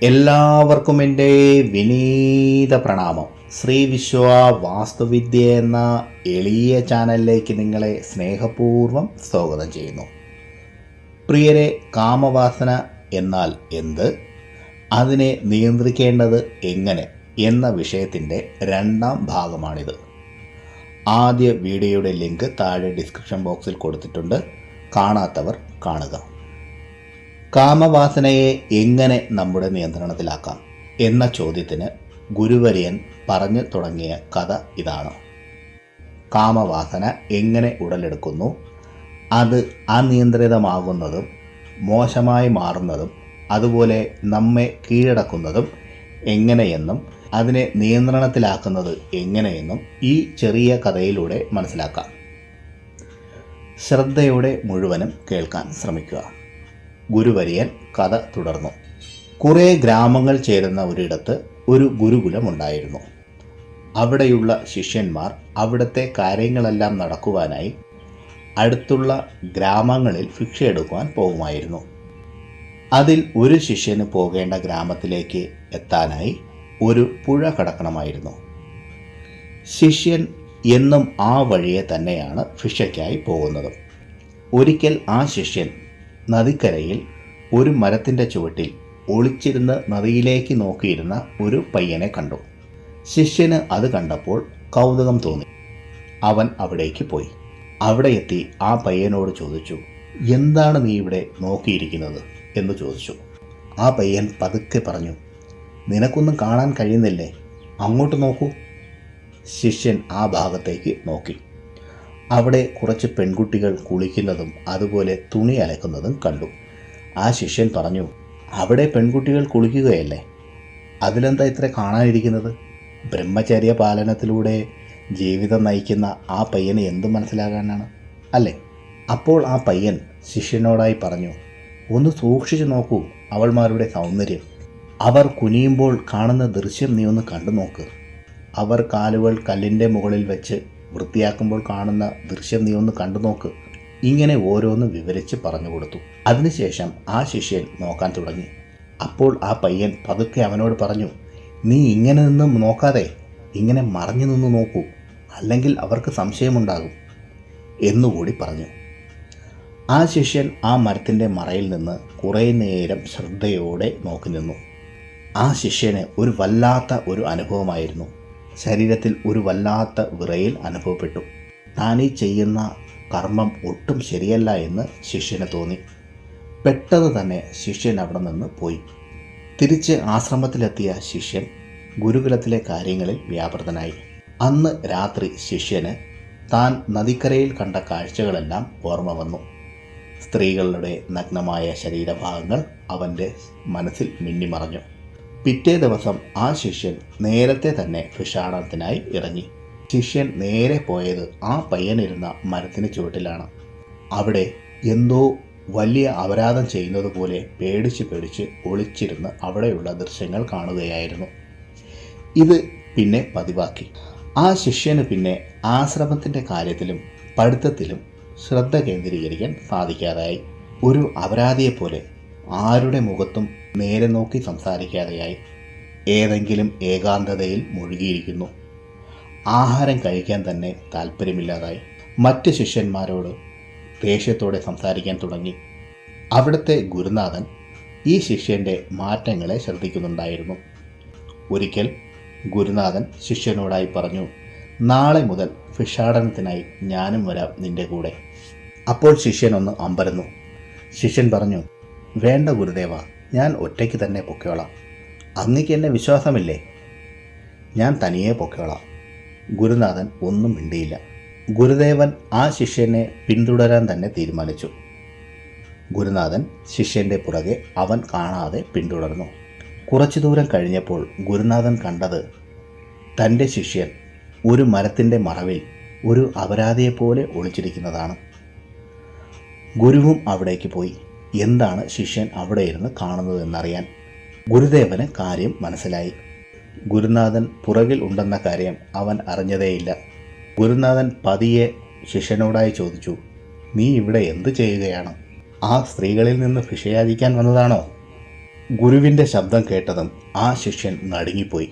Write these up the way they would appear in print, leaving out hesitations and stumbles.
എല്ലാവർക്കും എൻ്റെ വിനീത പ്രണാമം. ശ്രീ വിശ്വ വാസ്തുവിദ്യ എന്ന എളിയ ചാനലിലേക്ക് നിങ്ങളെ സ്നേഹപൂർവ്വം സ്വാഗതം ചെയ്യുന്നു. പ്രിയരെ, കാമവാസന എന്നാൽ എന്ത്, അതിനെ നിയന്ത്രിക്കേണ്ടത് എങ്ങനെ എന്ന വിഷയത്തിൻ്റെ രണ്ടാം ഭാഗമാണിത്. ആദ്യ വീഡിയോയുടെ ലിങ്ക് താഴെ ഡിസ്ക്രിപ്ഷൻ ബോക്സിൽ കൊടുത്തിട്ടുണ്ട്, കാണാത്തവർ കാണുക. കാമവാസനയെ എങ്ങനെ നമ്മുടെ നിയന്ത്രണത്തിലാക്കാം എന്ന ചോദ്യത്തിന് ഗുരുവര്യൻ പറഞ്ഞു തുടങ്ങിയ കഥ ഇതാണ്. കാമവാസന എങ്ങനെ ഉടലെടുക്കുന്നു, അത് അനിയന്ത്രിതമാകുന്നതും മോശമായി മാറുന്നതും അതുപോലെ നമ്മെ കീഴടക്കുന്നതും എങ്ങനെയെന്നും അതിനെ നിയന്ത്രണത്തിലാക്കുന്നത് എങ്ങനെയെന്നും ഈ ചെറിയ കഥയിലൂടെ മനസ്സിലാക്കാം. ശ്രദ്ധയോടെ മുഴുവനും കേൾക്കാൻ ശ്രമിക്കുക. ഗുരുവര്യൻ കഥ തുടർന്നു. കുറേ ഗ്രാമങ്ങൾ ചേരുന്ന ഒരിടത്ത് ഒരു ഗുരുകുലമുണ്ടായിരുന്നു. അവിടെയുള്ള ശിഷ്യന്മാർ അവിടുത്തെ കാര്യങ്ങളെല്ലാം നടക്കുവാനായി അടുത്തുള്ള ഗ്രാമങ്ങളിൽ ഭിക്ഷ എടുക്കുവാൻ പോകുമായിരുന്നു. അതിൽ ഒരു ശിഷ്യന് പോകേണ്ട ഗ്രാമത്തിലേക്ക് എത്താനായി ഒരു പുഴ കടക്കണമായിരുന്നു. ശിഷ്യൻ എന്നും ആ വഴിയെ തന്നെയാണ് ഭിക്ഷയ്ക്കായി പോകുന്നത്. ഒരിക്കൽ ആ ശിഷ്യൻ നദിക്കരയിൽ ഒരു മരത്തിൻ്റെ ചുവട്ടിൽ ഒളിച്ചിരുന്ന് നദിയിലേക്ക് നോക്കിയിരുന്ന ഒരു പയ്യനെ കണ്ടു. ശിഷ്യന് അത് കണ്ടപ്പോൾ കൗതുകം തോന്നി. അവൻ അവിടേക്ക് പോയി. അവിടെ എത്തി ആ പയ്യനോട് ചോദിച്ചു, എന്താണ് നീ ഇവിടെ നോക്കിയിരിക്കുന്നത് എന്ന് ചോദിച്ചു. ആ പയ്യൻ പതുക്കെ പറഞ്ഞു, നിനക്കൊന്നും കാണാൻ കഴിയുന്നില്ലേ, അങ്ങോട്ട് നോക്കൂ. ശിഷ്യൻ ആ ഭാഗത്തേക്ക് നോക്കി. അവിടെ കുറച്ച് പെൺകുട്ടികൾ കുളിക്കുന്നതും അതുപോലെ തുണി അലക്കുന്നതും കണ്ടു. ആ ശിഷ്യൻ പറഞ്ഞു, അവിടെ പെൺകുട്ടികൾ കുളിക്കുകയല്ലേ, അതിലെന്താ ഇത്ര കാണാനിരിക്കുന്നത്? ബ്രഹ്മചര്യ പാലനത്തിലൂടെ ജീവിതം നയിക്കുന്ന ആ പയ്യന് എന്ത് മനസ്സിലാകാനാണ് അല്ലേ? അപ്പോൾ ആ പയ്യൻ ശിഷ്യനോടായി പറഞ്ഞു, ഒന്ന് സൂക്ഷിച്ചു നോക്കൂ അവൾമാരുടെ സൗന്ദര്യം. അവർ കുനിയുമ്പോൾ കാണുന്ന ദൃശ്യം നീ ഒന്ന് കണ്ടു നോക്ക്. അവർ കാലുകൾ കല്ലിൻ്റെ മുകളിൽ വെച്ച് വൃത്തിയാക്കുമ്പോൾ കാണുന്ന ദൃശ്യം നീ ഒന്ന് കണ്ടു നോക്ക്. ഇങ്ങനെ ഓരോന്ന് വിവരിച്ച് പറഞ്ഞു കൊടുത്തു. അതിനുശേഷം ആ ശിഷ്യൻ നോക്കാൻ തുടങ്ങി. അപ്പോൾ ആ പയ്യൻ പതുക്കെ അവനോട് പറഞ്ഞു, നീ ഇങ്ങനെ നിന്നും നോക്കാതെ ഇങ്ങനെ മറഞ്ഞു നിന്ന് നോക്കൂ, അല്ലെങ്കിൽ അവർക്ക് സംശയമുണ്ടാകും എന്നുകൂടി പറഞ്ഞു. ആ ശിഷ്യൻ ആ മരത്തിൻ്റെ മറയിൽ നിന്ന് കുറേ നേരം ശ്രദ്ധയോടെ നോക്കി നിന്നു. ആ ശിഷ്യന് ഒരു വല്ലാത്ത ഒരു അനുഭവമായിരുന്നു. ശരീരത്തിൽ ഒരു വല്ലാത്ത വിറയൽ അനുഭവപ്പെട്ടു. താനീ ചെയ്യുന്ന കർമ്മം ഒട്ടും ശരിയല്ല എന്ന് ശിഷ്യന് തോന്നി. പെട്ടെന്ന് തന്നെ ശിഷ്യൻ അവിടെ നിന്ന് പോയി. തിരിച്ച് ആശ്രമത്തിലെത്തിയ ശിഷ്യൻ ഗുരുകുലത്തിലെ കാര്യങ്ങളിൽ വ്യാപൃതനായി. അന്ന് രാത്രി ശിഷ്യന് താൻ നദിക്കരയിൽ കണ്ട കാഴ്ചകളെല്ലാം ഓർമ്മ വന്നു. സ്ത്രീകളുടെ നഗ്നമായ ശരീരഭാഗങ്ങൾ അവൻ്റെ മനസ്സിൽ മിന്നിമറഞ്ഞു. പിറ്റേ ദിവസം ആ ശിഷ്യൻ നേരത്തെ തന്നെ ഭിക്ഷാടനത്തിനായി ഇറങ്ങി. ശിഷ്യൻ നേരെ പോയത് ആ പയ്യനിരുന്ന മരത്തിന് ചുവട്ടിലാണ്. അവിടെ എന്തോ വലിയ അപരാധം ചെയ്യുന്നത് പോലെ പേടിച്ച് ഒളിച്ചിരുന്ന് അവിടെയുള്ള ദൃശ്യങ്ങൾ കാണുകയായിരുന്നു. ഇത് പിന്നെ പതിവാക്കി. ആ ശിഷ്യന് പിന്നെ ആശ്രമത്തിൻ്റെ കാര്യത്തിലും പഠിത്തത്തിലും ശ്രദ്ധ കേന്ദ്രീകരിക്കാൻ സാധിക്കാതായി. ഒരു അപരാധിയെപ്പോലെ ആരുടെ മുഖത്തും നേരെ നോക്കി സംസാരിക്കാതെയായി. ഏതെങ്കിലും ഏകാന്തതയിൽ മുഴുകിയിരിക്കുന്നു. ആഹാരം കഴിക്കാൻ തന്നെ താല്പര്യമില്ലാതായി. മറ്റ് ശിഷ്യന്മാരോട് ദേഷ്യത്തോടെ സംസാരിക്കാൻ തുടങ്ങി. അവിടുത്തെ ഗുരുനാഥൻ ഈ ശിഷ്യൻ്റെ മാറ്റങ്ങളെ ശ്രദ്ധിക്കുന്നുണ്ടായിരുന്നു. ഒരിക്കൽ ഗുരുനാഥൻ ശിഷ്യനോടായി പറഞ്ഞു, നാളെ മുതൽ ഭിക്ഷാടനത്തിനായി ഞാനും വരാം നിൻ്റെ കൂടെ. അപ്പോൾ ശിഷ്യനൊന്ന് അമ്പരന്നു. ശിഷ്യൻ പറഞ്ഞു, വേണ്ട ഗുരുദേവ, ഞാൻ ഒറ്റയ്ക്ക് തന്നെ പൊക്കോളാം. അങ്ങയ്ക്ക് എന്നെ വിശ്വാസമില്ലേ? ഞാൻ തനിയെ പൊക്കോളാം. ഗുരുനാഥൻ ഒന്നും മിണ്ടിയില്ല. ഗുരുദേവൻ ആ ശിഷ്യനെ പിന്തുടരാൻ തന്നെ തീരുമാനിച്ചു. ഗുരുനാഥൻ ശിഷ്യൻ്റെ പുറകെ അവൻ കാണാതെ പിന്തുടർന്നു. കുറച്ചു ദൂരം കഴിഞ്ഞപ്പോൾ ഗുരുനാഥൻ കണ്ടത് തൻ്റെ ശിഷ്യൻ ഒരു മരത്തിൻ്റെ മറവിൽ ഒരു അപരാധിയെപ്പോലെ ഒളിച്ചിരിക്കുന്നതാണ്. ഗുരുവും അവിടേക്ക് പോയി. എന്താണ് ശിഷ്യൻ അവിടെ ഇരുന്ന് കാണുന്നതെന്നറിയാൻ ഗുരുദേവന് കാര്യം മനസ്സിലായി. ഗുരുനാഥൻ പുറകിൽ ഉണ്ടെന്ന കാര്യം അവൻ അറിഞ്ഞതേയില്ല. ഗുരുനാഥൻ പതിയെ ശിഷ്യനോടായി ചോദിച്ചു, നീ ഇവിടെ എന്തു ചെയ്യുകയാണ്? ആ സ്ത്രീകളിൽ നിന്ന് ഭിക്ഷയാചിക്കാൻ വന്നതാണോ? ഗുരുവിൻ്റെ ശബ്ദം കേട്ടതും ആ ശിഷ്യൻ നടുങ്ങിപ്പോയി.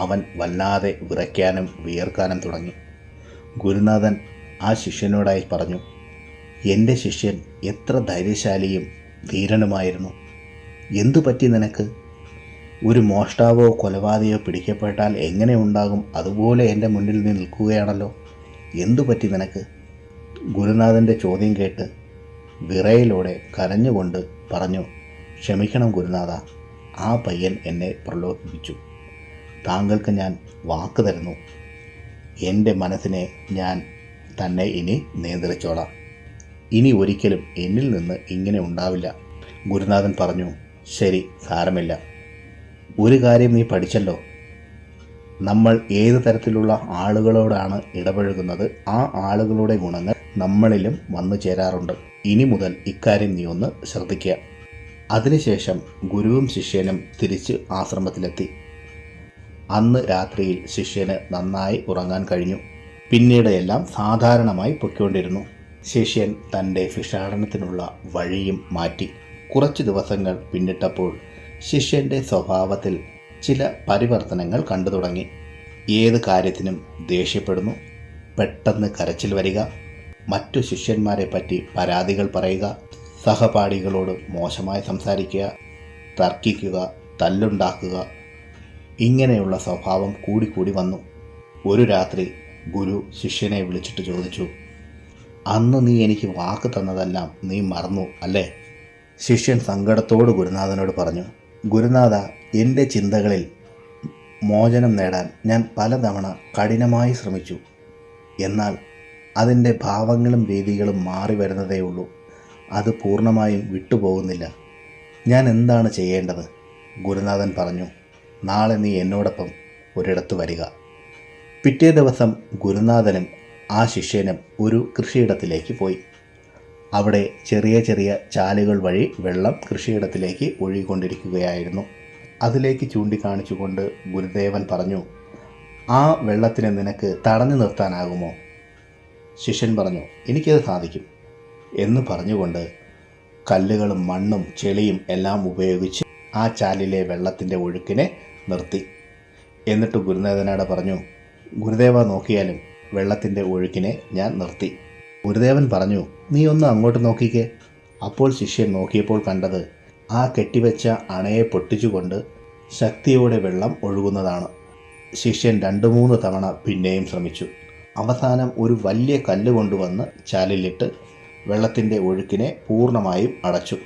അവൻ വല്ലാതെ വിറയ്ക്കാനും വിയർക്കാനും തുടങ്ങി. ഗുരുനാഥൻ ആ ശിഷ്യനോടായി പറഞ്ഞു, എൻ്റെ ശിഷ്യൻ എത്ര ധൈര്യശാലിയും ധീരനുമായിരുന്നു. എന്തു പറ്റി നിനക്ക്? ഒരു മോഷ്ടാവോ കൊലപാതകയോ പിടിക്കപ്പെട്ടാൽ എങ്ങനെ ഉണ്ടാകും, അതുപോലെ എൻ്റെ മുന്നിൽ നീ നിൽക്കുകയാണല്ലോ. എന്തു പറ്റി നിനക്ക്? ഗുരുനാഥൻ്റെ ചോദ്യം കേട്ട് വിറയലോടെ കരഞ്ഞുകൊണ്ട് പറഞ്ഞു, ക്ഷമിക്കണം ഗുരുനാഥ, ആ പയ്യൻ എന്നെ പ്രലോഭിപ്പിച്ചു. താങ്കൾക്ക് ഞാൻ വാക്ക് തരുന്നു, എൻ്റെ മനസ്സിനെ ഞാൻ തന്നെ ഇനി നിയന്ത്രിച്ചോളാം. ഇനി ഒരിക്കലും എന്നിൽ നിന്ന് ഇങ്ങനെ ഉണ്ടാവില്ല. ഗുരുനാഥൻ പറഞ്ഞു, ശരി, സാരമില്ല. ഒരു കാര്യം നീ പഠിച്ചല്ലോ, നമ്മൾ ഏത് തരത്തിലുള്ള ആളുകളോടാണ് ഇടപഴകുന്നത്, ആ ആളുകളുടെ ഗുണങ്ങൾ നമ്മളിലും വന്നു ചേരാറുണ്ട്. ഇനി മുതൽ ഇക്കാര്യം നീ ഒന്ന് ശ്രദ്ധിക്കുക. അതിനുശേഷം ഗുരുവും ശിഷ്യനും തിരിച്ച് ആശ്രമത്തിലെത്തി. അന്ന് രാത്രിയിൽ ശിഷ്യന് നന്നായി ഉറങ്ങാൻ കഴിഞ്ഞു. പിന്നീട് എല്ലാം സാധാരണമായി പൊയ്ക്കൊണ്ടിരുന്നു. ശിഷ്യൻ തൻ്റെ ഭിക്ഷാടനത്തിനുള്ള വഴിയും മാറ്റി. കുറച്ച് ദിവസങ്ങൾ പിന്നിട്ടപ്പോൾ ശിഷ്യൻ്റെ സ്വഭാവത്തിൽ ചില പരിവർത്തനങ്ങൾ കണ്ടു തുടങ്ങി. ഏത് കാര്യത്തിനും ദേഷ്യപ്പെടുന്നു, പെട്ടെന്ന് കരച്ചിൽ വരിക, മറ്റു ശിഷ്യന്മാരെ പറ്റി പരാതികൾ പറയുക, സഹപാഠികളോട് മോശമായി സംസാരിക്കുക, തർക്കിക്കുക, തല്ലുണ്ടാക്കുക, ഇങ്ങനെയുള്ള സ്വഭാവം കൂടിക്കൂടി വന്നു. ഒരു രാത്രി ഗുരു ശിഷ്യനെ വിളിച്ചിട്ട് ചോദിച്ചു, അന്ന് നീ എനിക്ക് വാക്ക് തന്നതെല്ലാം നീ മറന്നു അല്ലേ? ശിഷ്യൻ സങ്കടത്തോട് ഗുരുനാഥനോട് പറഞ്ഞു, ഗുരുനാഥ, എൻ്റെ ചിന്തകളിൽ മോചനം നേടാൻ ഞാൻ പലതവണ കഠിനമായി ശ്രമിച്ചു. എന്നാൽ അതിൻ്റെ ഭാവങ്ങളും രീതികളും മാറി വരുന്നതേ ഉള്ളൂ. അത് പൂർണ്ണമായും വിട്ടുപോകുന്നില്ല. ഞാൻ എന്താണ് ചെയ്യേണ്ടത്? ഗുരുനാഥൻ പറഞ്ഞു, നാളെ നീ എന്നോടൊപ്പം ഒരിടത്ത് വരിക. പിറ്റേ ദിവസം ഗുരുനാഥനും ആ ശിഷ്യനും ഒരു കൃഷിയിടത്തിലേക്ക് പോയി. അവിടെ ചെറിയ ചെറിയ ചാലുകൾ വഴി വെള്ളം കൃഷിയിടത്തിലേക്ക് ഒഴുകിക്കൊണ്ടിരിക്കുകയായിരുന്നു. അതിലേക്ക് ചൂണ്ടിക്കാണിച്ചുകൊണ്ട് ഗുരുദേവൻ പറഞ്ഞു, ആ വെള്ളത്തിനെ നിനക്ക് തടഞ്ഞു നിർത്താനാകുമോ? ശിഷ്യൻ പറഞ്ഞു, എനിക്കത് സാധിക്കും എന്ന് പറഞ്ഞുകൊണ്ട് കല്ലുകളും മണ്ണും ചെളിയും എല്ലാം ഉപയോഗിച്ച് ആ ചാലിലെ വെള്ളത്തിൻ്റെ ഒഴുക്കിനെ നിർത്തി. എന്നിട്ട് ഗുരുനാഥനോട് പറഞ്ഞു, ഗുരുദേവ, നോക്കിയാലും വെള്ളത്തിൻ്റെ ഒഴുക്കിനെ ഞാൻ നിർത്തി. ഗുരുദേവൻ പറഞ്ഞു, നീ ഒന്ന് അങ്ങോട്ട് നോക്കിക്കേ. അപ്പോൾ ശിഷ്യൻ നോക്കിയപ്പോൾ കണ്ടത് ആ കെട്ടിവെച്ച അണയെ പൊട്ടിച്ചുകൊണ്ട് ശക്തിയോടെ വെള്ളം ഒഴുകുന്നതാണ്. ശിഷ്യൻ 2-3 തവണ പിന്നെയും ശ്രമിച്ചു. അവസാനം ഒരു വലിയ കല്ല് കൊണ്ടുവന്ന് ചാലിലിട്ട് വെള്ളത്തിൻ്റെ ഒഴുക്കിനെ പൂർണ്ണമായും അടച്ചു.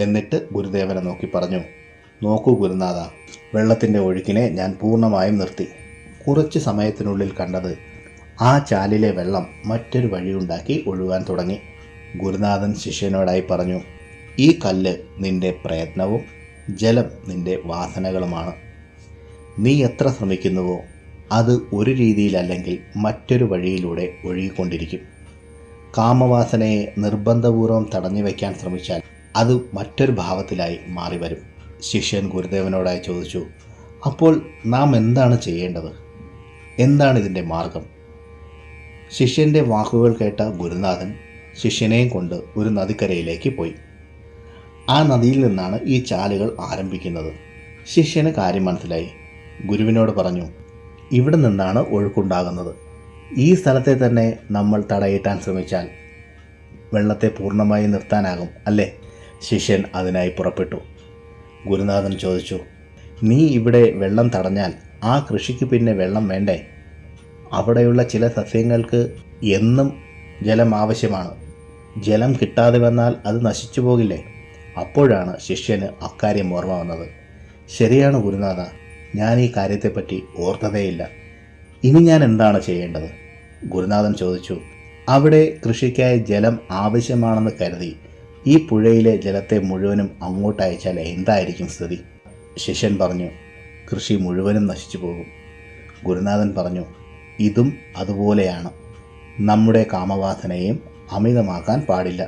എന്നിട്ട് ഗുരുദേവനെ നോക്കി പറഞ്ഞു, നോക്കൂ ഗുരുനാഥ, വെള്ളത്തിൻ്റെ ഒഴുക്കിനെ ഞാൻ പൂർണ്ണമായും നിർത്തി. കുറച്ച് സമയത്തിനുള്ളിൽ കണ്ടത് ആ ചാലിലെ വെള്ളം മറ്റൊരു വഴിയുണ്ടാക്കി ഒഴുകാൻ തുടങ്ങി. ഗുരുനാഥൻ ശിഷ്യനോടായി പറഞ്ഞു, ഈ കല്ല് നിന്റെ പ്രയത്നവും ജലം നിന്റെ വാസനകളുമാണ്. നീ എത്ര ശ്രമിക്കുന്നുവോ അത് ഒരു രീതിയിലല്ലെങ്കിൽ മറ്റൊരു വഴിയിലൂടെ ഒഴുകിക്കൊണ്ടിരിക്കും. കാമവാസനയെ നിർബന്ധപൂർവം തടഞ്ഞു വയ്ക്കാൻ ശ്രമിച്ചാൽ അത് മറ്റൊരു ഭാവത്തിലായി മാറിവരും. ശിഷ്യൻ ഗുരുദേവനോടായി ചോദിച്ചു, അപ്പോൾ നാം എന്താണ് ചെയ്യേണ്ടത്? എന്താണ് ഇതിൻ്റെ മാർഗം? ശിഷ്യൻ്റെ വാക്കുകൾ കേട്ട ഗുരുനാഥൻ ശിഷ്യനെയും കൊണ്ട് ഒരു നദിക്കരയിലേക്ക് പോയി. ആ നദിയിൽ നിന്നാണ് ഈ ചാലുകൾ ആരംഭിക്കുന്നത്. ശിഷ്യന് കാര്യം മനസ്സിലായി. ഗുരുവിനോട് പറഞ്ഞു, ഇവിടെ നിന്നാണ് ഒഴുക്കുണ്ടാകുന്നത്. ഈ സ്ഥലത്തെ തന്നെ നമ്മൾ തടയിട്ടാൻ ശ്രമിച്ചാൽ വെള്ളത്തെ പൂർണ്ണമായി നിർത്താനാകും അല്ലേ? ശിഷ്യൻ അതിനായി പുറപ്പെട്ടു. ഗുരുനാഥൻ ചോദിച്ചു, നീ ഇവിടെ വെള്ളം തടഞ്ഞാൽ ആ കൃഷിക്ക് പിന്നെ വെള്ളം വേണ്ടേ? അവിടെയുള്ള ചില സസ്യങ്ങൾക്ക് എന്നും ജലം ആവശ്യമാണ്. ജലം കിട്ടാതെ വന്നാൽ അത് നശിച്ചു പോകില്ലേ? അപ്പോഴാണ് ശിഷ്യന് അക്കാര്യം ഓർമ്മ വന്നത്. ശരിയാണ് ഗുരുനാഥ, ഞാൻ ഈ കാര്യത്തെപ്പറ്റി ഓർത്തതേയില്ല. ഇനി ഞാൻ എന്താണ് ചെയ്യേണ്ടത്? ഗുരുനാഥൻ ചോദിച്ചു. അവിടെ കൃഷിക്കായി ജലം ആവശ്യമാണെന്ന് കരുതി ഈ പുഴയിലെ ജലത്തെ മുഴുവനും അങ്ങോട്ട് അയച്ചാൽ എന്തായിരിക്കും സ്ഥിതി? ശിഷ്യൻ പറഞ്ഞു, കൃഷി മുഴുവനും നശിച്ചു പോകും. ഗുരുനാഥൻ പറഞ്ഞു, ഇതും അതുപോലെയാണ്. നമ്മുടെ കാമവാസനയും അമിതമാക്കാൻ പാടില്ല.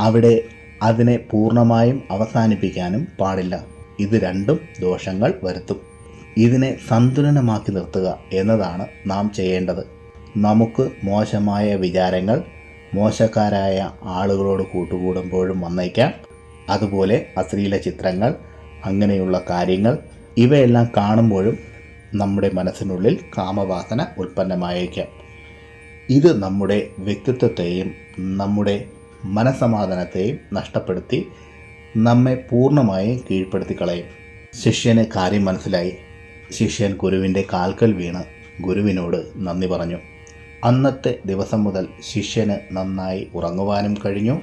അവിടെ അതിനെ പൂർണ്ണമായും അവസാനിപ്പിക്കാനും പാടില്ല. ഇത് രണ്ടും ദോഷങ്ങൾ വരുത്തും. ഇതിനെ സന്തുലനമാക്കി നിർത്തുക എന്നതാണ് നാം ചെയ്യേണ്ടത്. നമുക്ക് മോശമായ വിചാരങ്ങൾ മോശക്കാരായ ആളുകളോട് കൂട്ടുകൂടുമ്പോഴും വന്നേക്കാം. അതുപോലെ അശ്ലീല ചിത്രങ്ങൾ, അങ്ങനെയുള്ള കാര്യങ്ങൾ ഇവയെല്ലാം കാണുമ്പോഴും നമ്മുടെ മനസ്സിനുള്ളിൽ കാമവാസന ഉൽപ്പന്നമായേക്കാം. ഇത് നമ്മുടെ വ്യക്തിത്വത്തെയും നമ്മുടെ മനസ്സമാധാനത്തെയും നഷ്ടപ്പെടുത്തി നമ്മെ പൂർണ്ണമായും കീഴ്പ്പെടുത്തി കളയും. ശിഷ്യന് കാര്യം മനസ്സിലായി. ശിഷ്യൻ ഗുരുവിൻ്റെ കാൽക്കൽ വീണ് ഗുരുവിനോട് നന്ദി പറഞ്ഞു. അന്നത്തെ ദിവസം മുതൽ ശിഷ്യന് നന്നായി ഉറങ്ങുവാനും കഴിഞ്ഞു.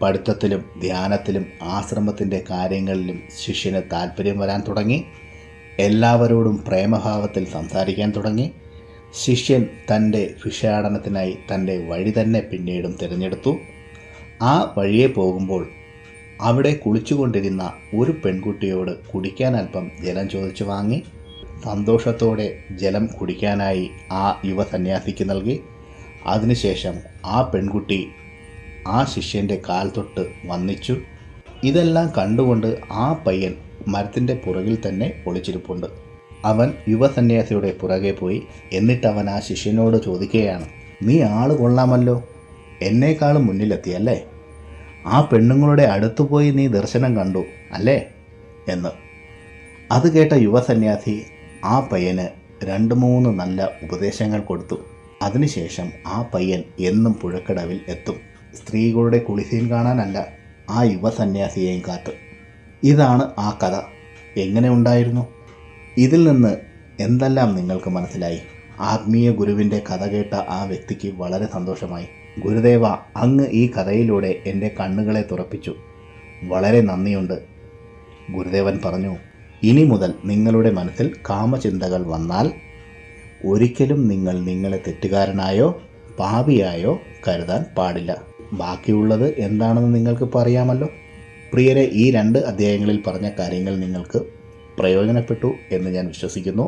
പഠിത്തത്തിലും ധ്യാനത്തിലും ആശ്രമത്തിൻ്റെ കാര്യങ്ങളിലും ശിഷ്യന് താല്പര്യം വരാൻ തുടങ്ങി. എല്ലാവരോടും പ്രേമഭാവത്തിൽ സംസാരിക്കാൻ തുടങ്ങി. ശിഷ്യൻ തൻ്റെ ഭിക്ഷാടനത്തിനായി തൻ്റെ വഴി തന്നെ പിന്നീടും തിരഞ്ഞെടുത്തു. ആ വഴിയെ പോകുമ്പോൾ അവിടെ കുളിച്ചുകൊണ്ടിരുന്ന ഒരു പെൺകുട്ടിയോട് കുടിക്കാൻ അല്പം ജലം ചോദിച്ചു വാങ്ങി. സന്തോഷത്തോടെ ജലം കുടിക്കാനായി ആ യുവ സന്യാസിക്ക് നൽകി. അതിനുശേഷം ആ പെൺകുട്ടി ആ ശിഷ്യൻ്റെ കാൽ തൊട്ട് വന്ദിച്ചു. ഇതെല്ലാം കണ്ടുകൊണ്ട് ആ പയ്യൻ മരത്തിൻ്റെ പുറകിൽ തന്നെ ഒളിച്ചിരിപ്പുണ്ട്. അവൻ യുവസന്യാസിയുടെ പുറകെ പോയി. എന്നിട്ട് അവൻ ആ ശിഷ്യനോട് ചോദിക്കുകയാണ്, നീ ആള് കൊള്ളാമല്ലോ, എന്നേക്കാളും മുന്നിലെത്തിയല്ലേ? ആ പെണ്ണുങ്ങളുടെ അടുത്തു പോയി നീ ദർശനം കണ്ടു അല്ലേ എന്ന്. അത് കേട്ട യുവസന്യാസി ആ പയ്യന് 2-3 നല്ല ഉപദേശങ്ങൾ കൊടുത്തു. അതിനുശേഷം ആ പയ്യൻ എന്നും പുഴക്കടവിൽ എത്തും. സ്ത്രീകളുടെ കുളിസീൻ കാണാനല്ല, ആ യുവസന്യാസിയെയും കാത്ത്. ഇതാണ് ആ കഥ. എങ്ങനെ ഉണ്ടായിരുന്നു? ഇതിൽ നിന്ന് എന്തെല്ലാം നിങ്ങൾക്ക് മനസ്സിലായി? ആത്മീയ ഗുരുവിൻ്റെ കഥ കേട്ട ആ വ്യക്തിക്ക് വളരെ സന്തോഷമായി. ഗുരുദേവ, അങ്ങ് ഈ കഥയിലൂടെ എൻ്റെ കണ്ണുകളെ തുറപ്പിച്ചു. വളരെ നന്ദിയുണ്ട്. ഗുരുദേവൻ പറഞ്ഞു, ഇനി മുതൽ നിങ്ങളുടെ മനസ്സിൽ കാമചിന്തകൾ വന്നാൽ ഒരിക്കലും നിങ്ങളെ തെറ്റുകാരനായോ പാപിയായോ കരുതാൻ പാടില്ല. ബാക്കിയുള്ളത് എന്താണെന്ന് നിങ്ങൾക്ക് പറയാമല്ലോ. പ്രിയരെ, ഈ 2 അധ്യായങ്ങളിൽ പറഞ്ഞ കാര്യങ്ങൾ നിങ്ങൾക്ക് പ്രയോജനപ്പെട്ടു എന്ന് ഞാൻ വിശ്വസിക്കുന്നു.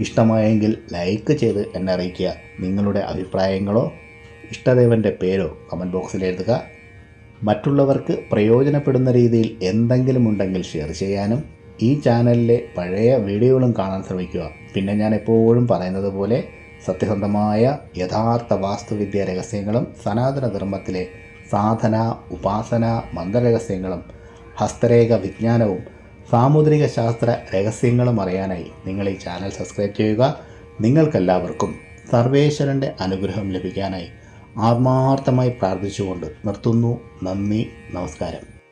ഇഷ്ടമായെങ്കിൽ ലൈക്ക് ചെയ്ത് എന്നെ അറിയിക്കുക. നിങ്ങളുടെ അഭിപ്രായങ്ങളോ ഇഷ്ടദേവൻ്റെ പേരോ കമൻറ്റ് ബോക്സിൽ എഴുതുക. മറ്റുള്ളവർക്ക് പ്രയോജനപ്പെടുന്ന രീതിയിൽ എന്തെങ്കിലും ഉണ്ടെങ്കിൽ ഷെയർ ചെയ്യാനും ഈ ചാനലിലെ പഴയ വീഡിയോകളും കാണാൻ ശ്രമിക്കുക. പിന്നെ ഞാൻ എപ്പോഴും പറയുന്നത് പോലെ സത്യസന്ധമായ യഥാർത്ഥ വാസ്തുവിദ്യ രഹസ്യങ്ങളും സനാതന ധർമ്മത്തിലെ സാധന, ഉപാസന, മന്ത്രരഹസ്യങ്ങളും ഹസ്തരേഖ വിജ്ഞാനവും സാമുദ്രിക ശാസ്ത്ര രഹസ്യങ്ങളും അറിയാനായി നിങ്ങൾ ഈ ചാനൽ സബ്സ്ക്രൈബ് ചെയ്യുക. നിങ്ങൾക്കെല്ലാവർക്കും സർവേശ്വരൻ്റെ അനുഗ്രഹം ലഭിക്കാനായി ആത്മാർത്ഥമായി പ്രാർത്ഥിച്ചുകൊണ്ട് നിർത്തുന്നു. നന്ദി, നമസ്കാരം.